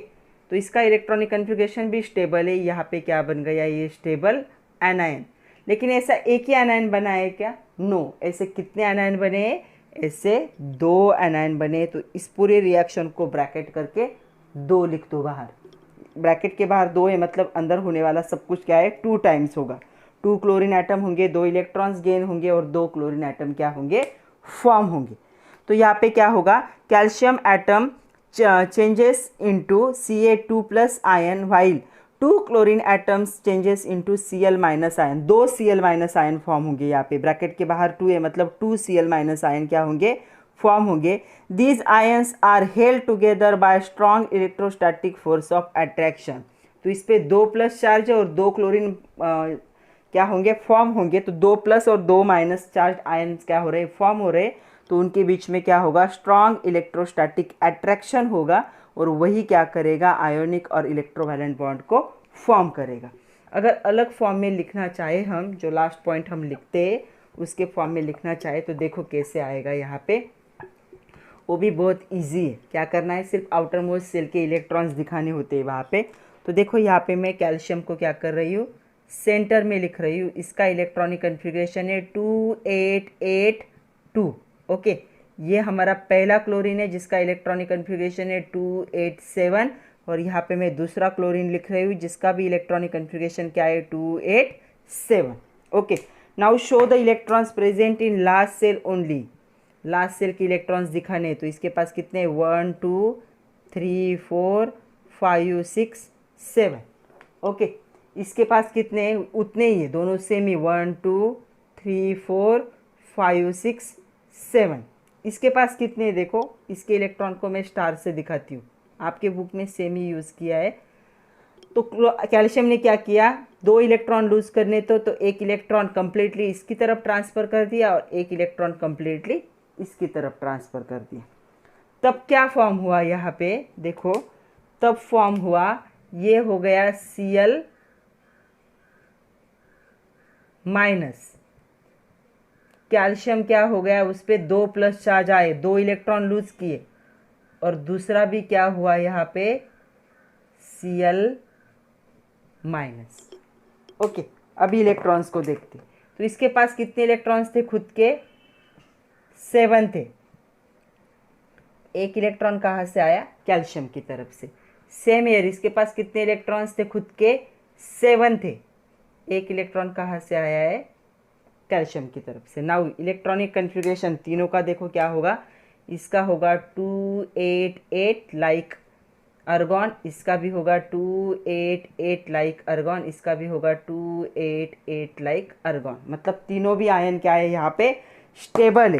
तो इसका इलेक्ट्रॉनिक कन्फिग्रेशन भी स्टेबल है, यहाँ पे क्या बन गया, ये स्टेबल एनायन। लेकिन ऐसा एक ही एनायन बना है क्या, नो, ऐसे कितने एनायन बने हैं, ऐसे 2 एनायन बने। तो इस पूरे रिएक्शन को ब्रैकेट करके 2 लिख दो बाहर, ब्रैकेट के बाहर 2 है, मतलब अंदर होने वाला सब कुछ क्या है, 2 टाइम्स होगा। 2 क्लोरीन एटम होंगे, 2 इलेक्ट्रॉन्स गेन होंगे और 2 क्लोरीन एटम क्या होंगे, फॉर्म होंगे। तो यहाँ पे क्या होगा, calcium atom changes into Ca2+ ion, while 2 chlorine atoms changes into Cl- ion. 2 Cl- ion form होंगे, यहाँ पे ब्रैकेट के बाहर 2 है, मतलब 2 Cl- आयन क्या होंगे, फॉर्म होंगे। These ions are held together by strong electrostatic force of attraction. तो इस पे 2+ चार्ज है और 2 क्लोरीन क्या होंगे, फॉर्म होंगे। तो 2+ और 2- चार्ज आयंस क्या हो रहे, फॉर्म हो रहे। तो उनके बीच में क्या होगा, स्ट्रॉन्ग इलेक्ट्रोस्टैटिक अट्रैक्शन होगा और वही क्या करेगा, आयोनिक और इलेक्ट्रोवैलेंट बॉन्ड को फॉर्म करेगा। अगर अलग फॉर्म में लिखना चाहे हम, जो लास्ट पॉइंट हम लिखते हैं उसके फॉर्म में लिखना चाहे, तो देखो कैसे आएगा यहाँ पे, वो भी बहुत इजी है। क्या करना है, सिर्फ आउटर मोस्ट सेल के इलेक्ट्रॉन्स दिखाने होते हैं वहाँ पे। तो देखो यहाँ पे मैं कैल्शियम को क्या कर रही हूँ, सेंटर में लिख रही हूँ। इसका इलेक्ट्रॉनिक कन्फिग्रेशन है 2882। ओके, ये हमारा पहला क्लोरीन है जिसका इलेक्ट्रॉनिक कन्फिग्रेशन है 287 और यहाँ पे मैं दूसरा क्लोरीन लिख रही हूँ जिसका भी इलेक्ट्रॉनिक कन्फिग्रेशन क्या है, 287। Okay, now show the electrons present in last shell only. Last shell के इलेक्ट्रॉन्स दिखाने, तो इसके पास कितने, 1 2 3 4 5 6 7। ओके, इसके पास कितने, उतने ही है, दोनों सेम ही, 1 2 3 4 5 6 7। इसके पास कितने, देखो इसके इलेक्ट्रॉन को मैं स्टार से दिखाती हूँ, आपके बुक में सेम ही यूज़ किया है। तो कैल्शियम ने क्या किया, 2 इलेक्ट्रॉन लूज करने तो 1 इलेक्ट्रॉन कंप्लीटली इसकी तरफ ट्रांसफ़र कर दिया और 1 इलेक्ट्रॉन कंप्लीटली इसकी तरफ ट्रांसफ़र कर दिया। तब क्या फॉर्म हुआ यहाँ पे, देखो तब फॉर्म हुआ, ये हो गया Cl-। कैल्शियम क्या हो गया, उस पर 2+ चार्ज आए, 2 इलेक्ट्रॉन लूज किए और दूसरा भी क्या हुआ यहाँ पे, Cl-। ओके, अभी इलेक्ट्रॉन्स को देखते। तो तो इसके पास कितने इलेक्ट्रॉन्स थे खुद के? 7 थे। एक इलेक्ट्रॉन कहाँ से आया? कैल्शियम की तरफ से। सेम ईयर इसके पास कितने इलेक्ट्रॉन्स थे खुद के? 7 थे। एक इलेक्ट्रॉन कहाँ से आया है? कैल्शियम की तरफ से। नाउ इलेक्ट्रॉनिक कन्फिग्रेशन तीनों का देखो क्या होगा। इसका होगा 288 लाइक अर्गॉन, इसका भी होगा 288 लाइक अर्गॉन, इसका भी होगा 288 लाइक अर्गॉन। मतलब तीनों भी आयन क्या है यहाँ पे? स्टेबल है।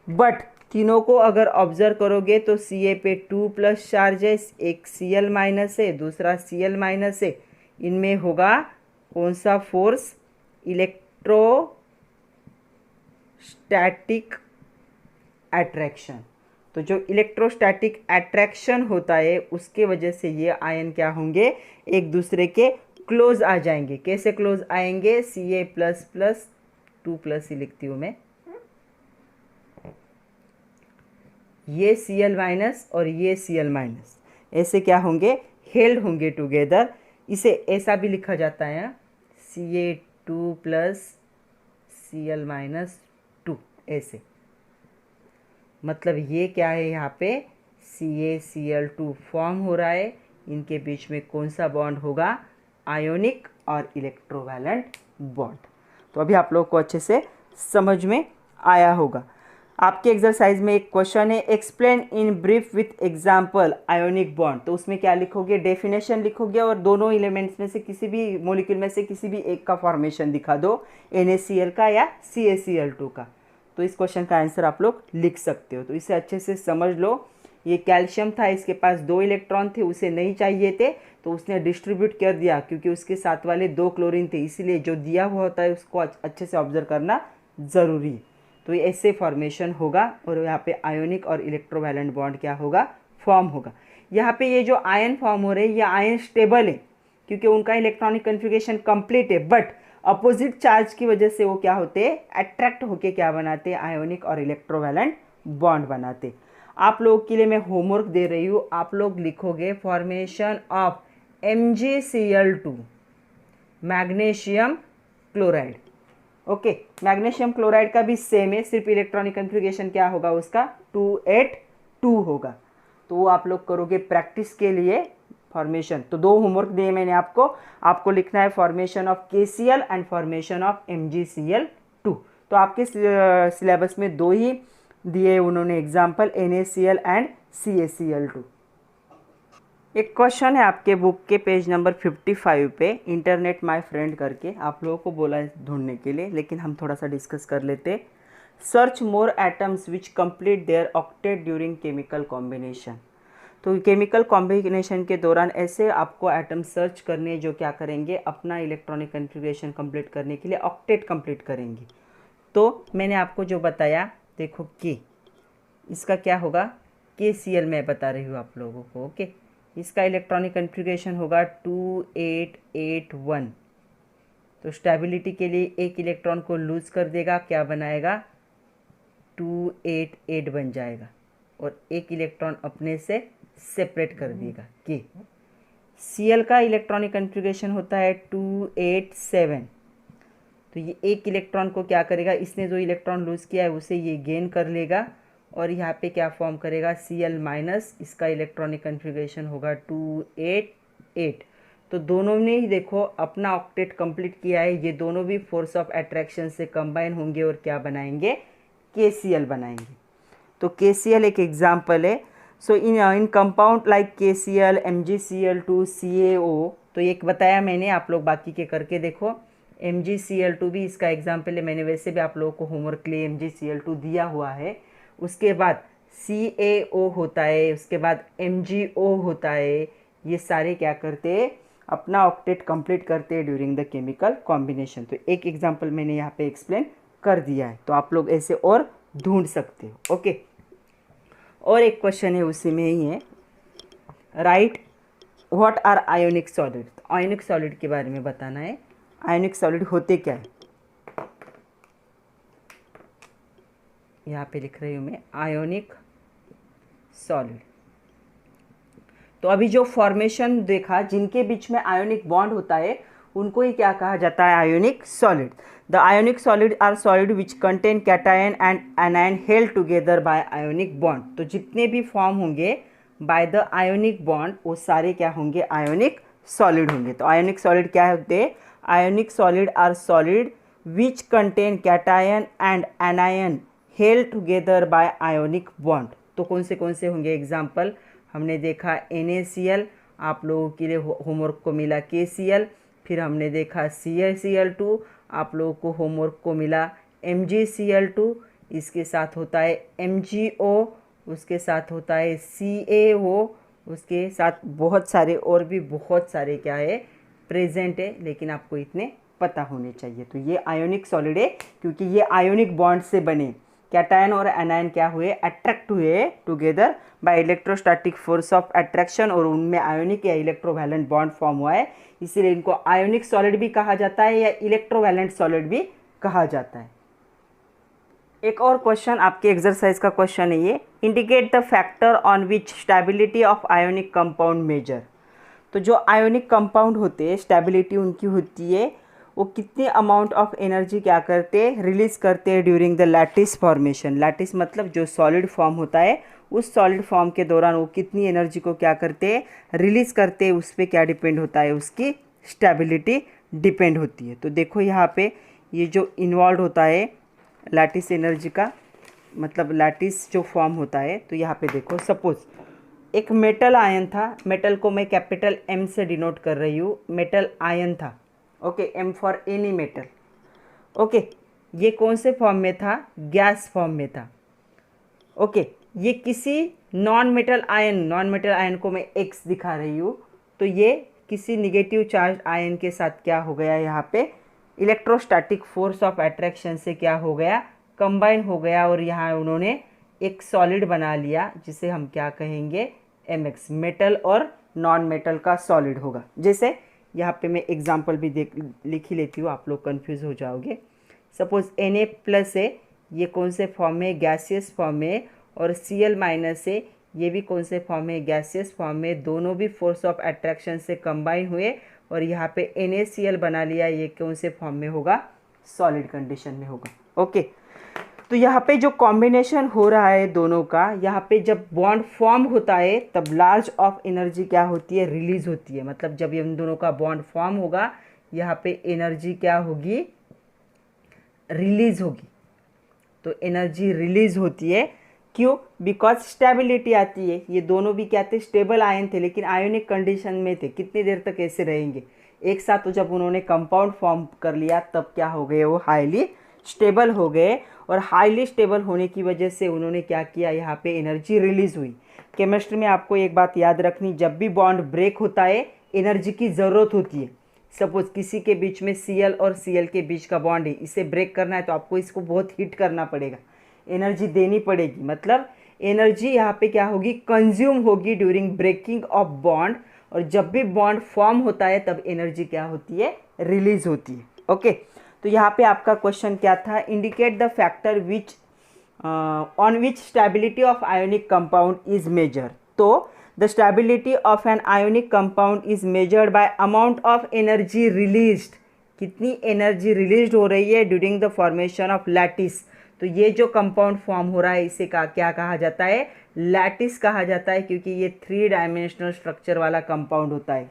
बट तीनों को अगर ऑब्जर्व करोगे तो Ca पे 2+ चार्ज है, एक Cl- है, दूसरा Cl- है। इनमें होगा कौन सा फोर्स? Electrostatic attraction. तो जो इलेक्ट्रोस्टैटिक अट्रैक्शन होता है उसके वजह से ये आयन क्या होंगे? एक दूसरे के क्लोज आ जाएंगे। कैसे क्लोज आएंगे? Ca++ 2+ ही लिखती हूँ मैं, ये Cl- और ये Cl-, ऐसे क्या होंगे? हेल्ड होंगे टुगेदर। इसे ऐसा भी लिखा जाता है Ca2+ Cl- 2, ऐसे। मतलब ये क्या है यहाँ पे? CaCl2 फॉर्म हो रहा है। इनके बीच में कौन सा बॉन्ड होगा? आयोनिक और इलेक्ट्रोवैलेंट बॉन्ड। तो अभी आप लोग को अच्छे से समझ में आया होगा। आपके एक्सरसाइज में एक क्वेश्चन है, explain in brief with example ionic bond. तो उसमें क्या लिखोगे? डेफिनेशन लिखोगे और दोनों एलिमेंट्स में से किसी भी मॉलिक्यूल में से किसी भी एक का फॉर्मेशन दिखा दो, NaCl का या CaCl2 का। तो इस क्वेश्चन का आंसर आप लोग लिख सकते हो। तो इसे अच्छे से समझ लो। ये कैल्शियम था, इसके पास 2 इलेक्ट्रॉन थे, उसे नहीं चाहिए थे तो उसने डिस्ट्रीब्यूट कर दिया, क्योंकि उसके साथ वाले 2 क्लोरीन थे। इसीलिए जो दिया हुआ होता है उसको अच्छे से ऑब्जर्व करना ज़रूरी है। तो ये ऐसे फॉर्मेशन होगा और यहाँ पे आयोनिक और इलेक्ट्रोवैलेंट बॉन्ड क्या होगा? फॉर्म होगा। यहाँ पे ये जो आयन फॉर्म हो रहे हैं ये आयन स्टेबल है क्योंकि उनका इलेक्ट्रॉनिक कन्फिग्रेशन कंप्लीट है। बट अपोजिट चार्ज की वजह से वो क्या होते हैं? अट्रैक्ट होके क्या बनाते हैं? आयोनिक और इलेक्ट्रोवैलेंट बॉन्ड बनाते। आप लोगों के लिए मैं होमवर्क दे रही हूँ। आप लोग लिखोगे formation of MgCl2 magnesium chloride. Okay, magnesium chloride का भी सेम है, सिर्फ इलेक्ट्रॉनिक कन्फिग्रेशन क्या होगा उसका? 282 होगा। तो वो आप लोग करोगे प्रैक्टिस के लिए फॉर्मेशन। तो 2 होमवर्क दिए मैंने आपको लिखना है formation of KCl and formation of MgCl2। तो आपके सिलेबस में 2 ही दिए उन्होंने एग्जाम्पल, NaCl एंड CaCl2। एक क्वेश्चन है आपके बुक के पेज नंबर 55 पे, इंटरनेट माय फ्रेंड करके आप लोगों को बोला है ढूंढने के लिए, लेकिन हम थोड़ा सा डिस्कस कर लेते। Search more atoms which complete their octet during chemical combination. तो केमिकल कॉम्बिनेशन के दौरान ऐसे आपको एटम सर्च करने जो क्या करेंगे? अपना इलेक्ट्रॉनिक कन्फिग्रेशन कंप्लीट करने के लिए ऑक्टेट कंप्लीट करेंगे। तो मैंने आपको जो बताया, देखो कि इसका क्या होगा? KCl मैं बता रही हूँ आप लोगों को। ओके, इसका इलेक्ट्रॉनिक कन्फिग्रेशन होगा 2881। तो स्टेबिलिटी के लिए एक इलेक्ट्रॉन को लूज कर देगा, क्या बनाएगा? 288 बन जाएगा और एक इलेक्ट्रॉन अपने से सेपरेट कर देगा। कि Cl का इलेक्ट्रॉनिक कन्फिग्रेशन होता है 287। तो ये एक इलेक्ट्रॉन को क्या करेगा? इसने जो इलेक्ट्रॉन लूज किया है उसे ये गेन कर लेगा और यहाँ पे क्या फॉर्म करेगा? Cl-। इसका इलेक्ट्रॉनिक कन्फिग्रेशन होगा 288। तो दोनों ने ही देखो अपना ऑक्टेट कंप्लीट किया है। ये दोनों भी फोर्स ऑफ अट्रैक्शन से कंबाइन होंगे और क्या बनाएंगे? KCl बनाएंगे। तो KCl एक एग्जाम्पल है। So in compound like KCl, MgCl2, CaO, तो एक बताया मैंने, आप लोग बाकी के करके देखो। MgCl2 भी इसका एग्जाम्पल है। मैंने वैसे भी आप लोगों को होमवर्क के लिए MgCl2 दिया हुआ है। उसके बाद CaO होता है, उसके बाद MgO होता है। ये सारे क्या करते हैं? अपना ऑक्टेट कंप्लीट करते हैं ड्यूरिंग द केमिकल कॉम्बिनेशन। तो एक एग्जाम्पल मैंने यहाँ पे एक्सप्लेन कर दिया है। तो आप लोग ऐसे और ढूंढ सकते हो। ओके, और एक क्वेश्चन है उसी में ही है, right what are ionic solid. Ionic solid के बारे में बताना है। आयोनिक सॉलिड होते क्या है? यहाँ पे लिख रही हूँ मैं आयोनिक सॉलिड। तो अभी जो फॉर्मेशन देखा जिनके बीच में आयोनिक बॉन्ड होता है उनको ही क्या कहा जाता है, ionic solid. The ionic solid are solid which contain cation and anion held together by ionic bond. तो जितने भी फॉर्म होंगे बाय द आयोनिक बॉन्ड वो सारे क्या होंगे, आयोनिक सॉलिड होंगे। तो आयोनिक सॉलिड क्या होते हैं, ionic solid are solid which contain cation and anion held together by ionic bond. तो कौन से होंगे एग्जाम्पल, हमने देखा NaCl, आप लोगों के लिए होमवर्क को मिला KCl, फिर हमने देखा CaCl2, आप लोगों को होमवर्क को मिला MgCl2, इसके साथ होता है MgO, उसके साथ होता है CaO, उसके साथ बहुत सारे और भी बहुत सारे क्या है प्रेजेंट है, लेकिन आपको इतने पता होने चाहिए। तो ये आयोनिक सॉलिड है क्योंकि ये आयोनिक बॉन्ड से बने। कैटायन और एनायन क्या हुए, अट्रैक्ट हुए together by electrostatic force of attraction, और उनमें आयोनिक या इलेक्ट्रोवैलेंट बॉन्ड फॉर्म हुआ है, इसीलिए इनको आयोनिक सॉलिड भी कहा जाता है या इलेक्ट्रोवैलेंट सॉलिड भी कहा जाता है। एक और क्वेश्चन आपके एक्सरसाइज का क्वेश्चन है ये, indicate the factor on which stability of ionic compound major. तो जो आयोनिक कंपाउंड होते हैं स्टेबिलिटी उनकी होती है, वो कितनी अमाउंट ऑफ एनर्जी क्या करते हैं, रिलीज़ करते हैं during the lattice formation. Lattice मतलब जो सॉलिड फॉर्म होता है, उस सॉलिड फॉर्म के दौरान वो कितनी एनर्जी को क्या करते हैं, रिलीज़ करते हैं, उस पर क्या डिपेंड होता है, उसकी स्टेबिलिटी डिपेंड होती है। तो देखो यहाँ पे ये जो इन्वॉल्व होता है लैटिस एनर्जी का मतलब लैटिस जो फॉर्म होता है, तो यहाँ पे देखो सपोज एक मेटल आयन था, मेटल को मैं कैपिटल M से डिनोट कर रही हूँ, मेटल आयन था, okay, M for any metal, okay. ये कौन से फॉर्म में था, गैस फॉर्म में था, ओके। ये किसी नॉन मेटल आयन को मैं X दिखा रही हूँ, तो ये किसी निगेटिव चार्ज आयन के साथ क्या हो गया, यहाँ पे इलेक्ट्रोस्टैटिक फोर्स ऑफ अट्रैक्शन से क्या हो गया, कंबाइन हो गया, और यहाँ उन्होंने एक सॉलिड बना लिया जिसे हम क्या कहेंगे, MX, मेटल और नॉन मेटल का सॉलिड होगा। जैसे यहाँ पे मैं एग्जांपल भी लिख ही लेती हूँ, आप लोग कंफ्यूज हो जाओगे। सपोज Na+ है, ये कौन से फॉर्म में, गैसियस फॉर्म में, और Cl- है, ये भी कौन से फॉर्म में, गैसियस फॉर्म में, दोनों भी फोर्स ऑफ अट्रैक्शन से कंबाइन हुए और यहाँ पे NaCl बना लिया, ये कौन से फॉर्म में होगा, सॉलिड कंडीशन में होगा, ओके। तो यहाँ पे जो कॉम्बिनेशन हो रहा है दोनों का, यहाँ पे जब बॉन्ड फॉर्म होता है तब लार्ज ऑफ एनर्जी क्या होती है, रिलीज होती है। मतलब जब इन दोनों का बॉन्ड फॉर्म होगा, यहाँ पे एनर्जी क्या होगी, रिलीज होगी। तो एनर्जी रिलीज होती है, क्यों, बिकॉज स्टेबिलिटी आती है। ये दोनों भी क्या थे, स्टेबल आयन थे, लेकिन आयोनिक कंडीशन में थे, कितनी देर तक ऐसे रहेंगे एक साथ। तो जब उन्होंने कंपाउंड फॉर्म कर लिया तब क्या हो गए, वो हाईली स्टेबल हो गए, और हाईली स्टेबल होने की वजह से उन्होंने क्या किया, यहाँ पे एनर्जी रिलीज हुई। केमिस्ट्री में आपको एक बात याद रखनी, जब भी बॉन्ड ब्रेक होता है एनर्जी की ज़रूरत होती है। सपोज किसी के बीच में Cl और Cl के बीच का बॉन्ड है, इसे ब्रेक करना है तो आपको इसको बहुत हीट करना पड़ेगा, एनर्जी देनी पड़ेगी। मतलब एनर्जी यहाँ पे क्या होगी, कंज्यूम होगी ड्यूरिंग ब्रेकिंग ऑफ बॉन्ड, और जब भी बॉन्ड फॉर्म होता है तब एनर्जी क्या होती है, रिलीज होती है, ओके। तो यहाँ पे आपका क्वेश्चन क्या था, indicate the factor which on which stability of ionic compound is measure. तो the stability of an ionic compound is measured by amount of energy released, कितनी एनर्जी रिलीज हो रही है during the formation of lattice. तो ये जो compound form हो रहा है इसे क्या कहा जाता है, लैटिस कहा जाता है, क्योंकि ये 3 डायमेंशनल स्ट्रक्चर वाला कंपाउंड होता है,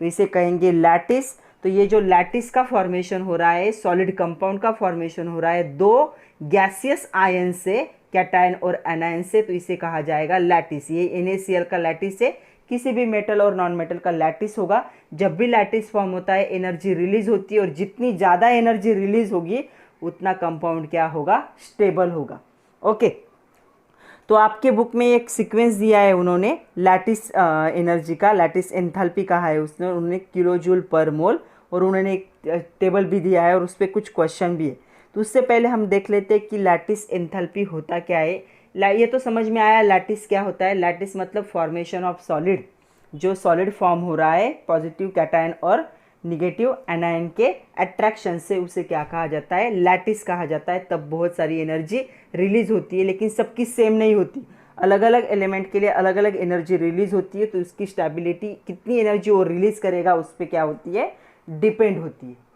तो इसे कहेंगे लैटिस। तो ये जो लैटिस का फॉर्मेशन हो रहा है, सॉलिड कंपाउंड का फॉर्मेशन हो रहा है दो गैसियस आयन से, कैटायन और एनायन से, तो इसे कहा जाएगा लैटिस। ये NaCl का लैटिस है, किसी भी मेटल और नॉन मेटल का लैटिस होगा। जब भी लैटिस फॉर्म होता है एनर्जी रिलीज होती है, और जितनी ज़्यादा एनर्जी रिलीज होगी उतना कंपाउंड क्या होगा, स्टेबल होगा, ओके। तो आपके बुक में एक सीक्वेंस दिया है उन्होंने लैटिस एनर्जी का, लैटिस एंथैल्पी कहा है उसने, उन्होंने किलोजूल पर मोल, और उन्होंने एक टेबल भी दिया है और उस पर कुछ क्वेश्चन भी है। तो उससे पहले हम देख लेते हैं कि लैटिस एंथैल्पी होता क्या है। ये तो समझ में आया लैटिस क्या होता है। लैटिस मतलब फॉर्मेशन ऑफ सॉलिड, जो सॉलिड फॉर्म हो रहा है पॉजिटिव कैटायन और निगेटिव एनायन के अट्रैक्शन से, उसे क्या कहा जाता है, लैटिस कहा जाता है। तब बहुत सारी एनर्जी रिलीज होती है, लेकिन सबकी सेम नहीं होती, अलग अलग एलिमेंट के लिए अलग अलग एनर्जी रिलीज होती है। तो उसकी स्टेबिलिटी, कितनी एनर्जी वो रिलीज करेगा, उस पर क्या होती है, डिपेंड होती है।